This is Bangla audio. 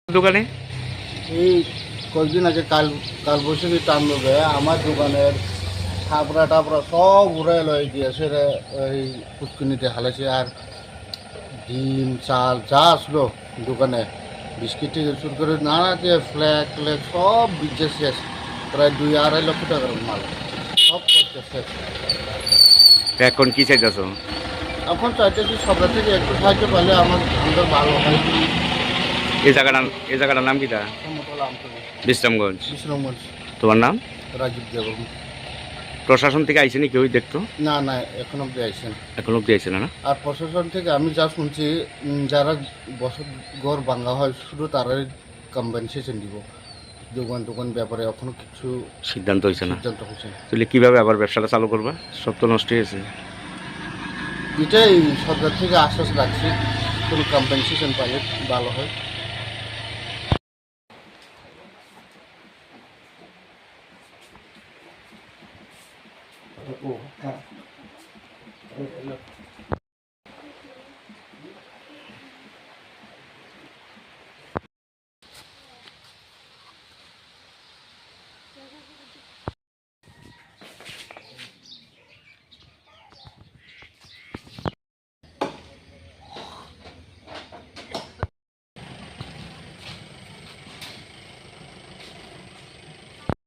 দোকানে এই কয়েকদিন আগে কাল কাল বৈশাখী তাণ্ডবে আমার দোকানের থাপড়া টাপড়া সব উড়াই লয় গিয়েছে রে। এই পুষ্কুনিতে হালাইছে আর ডিম চাল যা আসলো দোকানে বিস্কিট থেকে শুরু করে নানা যে ফ্ল্যাগ ফ্ল্যাগ সব বিজনেস শেষ। প্রায় 2-2.5 লক্ষ টাকার মাল সব করতে শেষ। তা এখন কি চাইতেছ? এখন চাইতেছি সরকার থেকে একটু সাহায্য পেলে আমাদের ভালো হয়। এই জায়গাটার নাম কি তা? সমতলা আমতলা বিশ্রামগঞ্জ। বিশ্রামগঞ্জ। তোমার নাম? রাজীব দেবর্মা। প্রশাসন থেকে আইসেনি কেউই দেখতো? না না, এখন অব্দি আইসেন। এখন অব্দি আইসে না? আর প্রশাসন থেকে আমি যা শুনছি, যারা বসত ঘর ভাঙা হয় শুধু তারাই কম্পেনসেশন দিব। দোকান টোকান ব্যাপারে এখনো কিছু সিদ্ধান্ত হয়েছে না? সিদ্ধান্ত হয়েছে না। তাহলে কিভাবে আবার ব্যবসাটা চালু করবা? সব তো নষ্ট হয়েছে। এটাই সরকার থেকে আশ্বাস রাখছি, কোনো কম্পেনসেশন পাইলে ভালো হয়। ও হ্যাঁ।